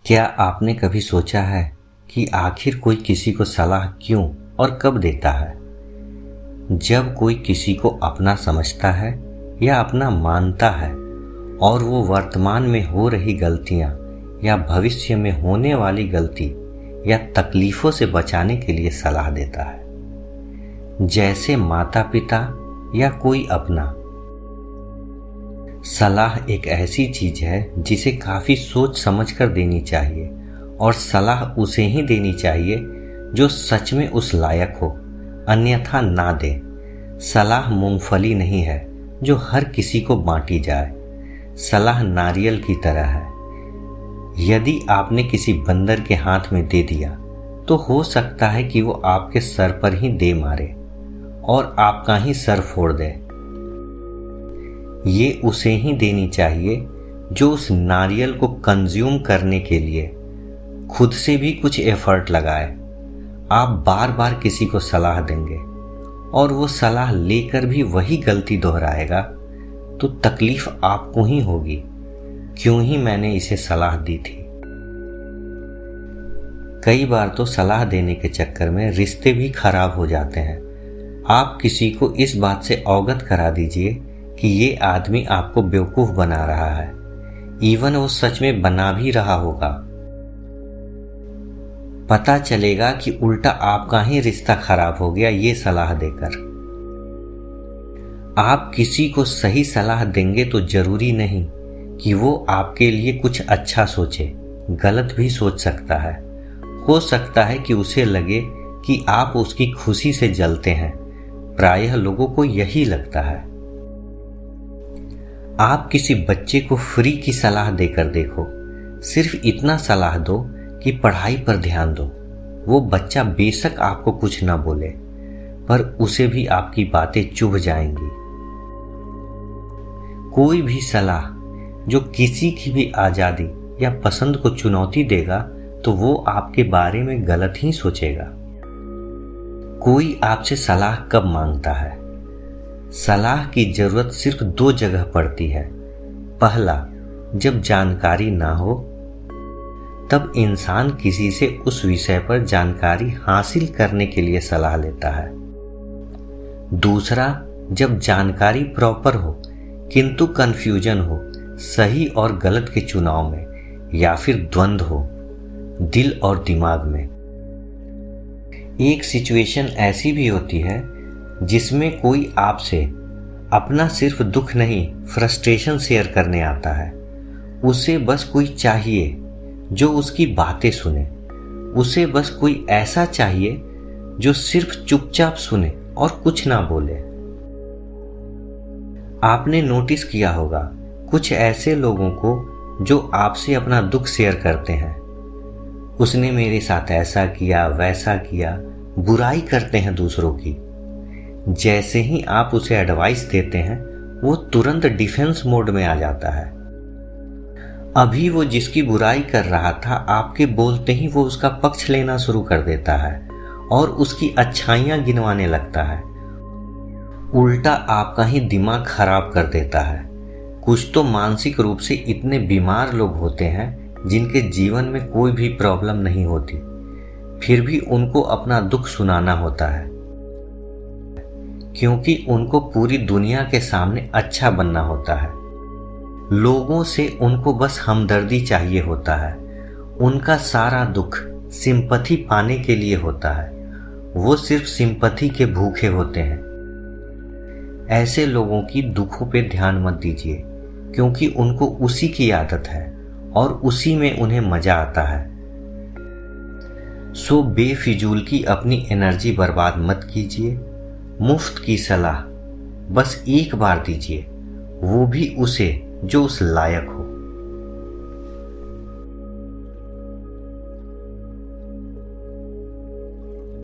क्या आपने कभी सोचा है कि आखिर कोई किसी को सलाह क्यों और कब देता है? जब कोई किसी को अपना समझता है या अपना मानता है और वो वर्तमान में हो रही गलतियां या भविष्य में होने वाली गलती या तकलीफों से बचाने के लिए सलाह देता है, जैसे माता पिता या कोई अपना। सलाह एक ऐसी चीज है जिसे काफी सोच समझ कर देनी चाहिए और सलाह उसे ही देनी चाहिए जो सच में उस लायक हो, अन्यथा ना दे। सलाह मूंगफली नहीं है जो हर किसी को बांटी जाए। सलाह नारियल की तरह है। यदि आपने किसी बंदर के हाथ में दे दिया तो हो सकता है कि वो आपके सर पर ही दे मारे और आपका ही सर फोड़ दे। ये उसे ही देनी चाहिए जो उस नारियल को कंज्यूम करने के लिए खुद से भी कुछ एफर्ट लगाए। आप बार बार किसी को सलाह देंगे और वो सलाह लेकर भी वही गलती दोहराएगा तो तकलीफ आपको ही होगी। क्यों ही मैंने इसे सलाह दी थी। कई बार तो सलाह देने के चक्कर में रिश्ते भी खराब हो जाते हैं। आप किसी को इस बात से अवगत करा दीजिए कि ये आदमी आपको बेवकूफ बना रहा है, इवन वो सच में बना भी रहा होगा। पता चलेगा कि उल्टा आपका ही रिश्ता खराब हो गया ये सलाह देकर। आप किसी को सही सलाह देंगे तो जरूरी नहीं कि वो आपके लिए कुछ अच्छा सोचे, गलत भी सोच सकता है। हो सकता है कि उसे लगे कि आप उसकी खुशी से जलते हैं। प्रायः लोगों को यही लगता है। आप किसी बच्चे को फ्री की सलाह देकर देखो। सिर्फ इतना सलाह दो कि पढ़ाई पर ध्यान दो। वो बच्चा बेशक आपको कुछ ना बोले, पर उसे भी आपकी बातें चुभ जाएंगी। कोई भी सलाह जो किसी की भी आजादी या पसंद को चुनौती देगा तो वो आपके बारे में गलत ही सोचेगा। कोई आपसे सलाह कब मांगता है? सलाह की जरूरत सिर्फ दो जगह पड़ती है। पहला, जब जानकारी ना हो, तब इंसान किसी से उस विषय पर जानकारी हासिल करने के लिए सलाह लेता है। दूसरा, जब जानकारी प्रॉपर हो किंतु कंफ्यूजन हो, सही और गलत के चुनाव में, या फिर द्वंद्व हो दिल और दिमाग में। एक सिचुएशन ऐसी भी होती है जिसमें कोई आपसे अपना सिर्फ दुख नहीं, फ्रस्ट्रेशन शेयर करने आता है। उसे बस कोई चाहिए जो उसकी बातें सुने। उसे बस कोई ऐसा चाहिए जो सिर्फ चुपचाप सुने और कुछ ना बोले। आपने नोटिस किया होगा कुछ ऐसे लोगों को जो आपसे अपना दुख शेयर करते हैं। उसने मेरे साथ ऐसा किया, वैसा किया, बुराई करते हैं दूसरों की। जैसे ही आप उसे एडवाइस देते हैं वो तुरंत डिफेंस मोड में आ जाता है। अभी वो जिसकी बुराई कर रहा था, आपके बोलते ही वो उसका पक्ष लेना शुरू कर देता है और उसकी अच्छाइयां गिनवाने लगता है। उल्टा आपका ही दिमाग खराब कर देता है। कुछ तो मानसिक रूप से इतने बीमार लोग होते हैं जिनके जीवन में कोई भी प्रॉब्लम नहीं होती, फिर भी उनको अपना दुख सुनाना होता है, क्योंकि उनको पूरी दुनिया के सामने अच्छा बनना होता है। लोगों से उनको बस हमदर्दी चाहिए होता है। उनका सारा दुख सिंपैथी पाने के लिए होता है। वो सिर्फ सिंपैथी के भूखे होते हैं। ऐसे लोगों की दुखों पे ध्यान मत दीजिए, क्योंकि उनको उसी की आदत है और उसी में उन्हें मजा आता है। सो बेफिजूल की अपनी एनर्जी बर्बाद मत कीजिए। मुफ्त की सलाह बस एक बार दीजिए, वो भी उसे जो उस लायक हो।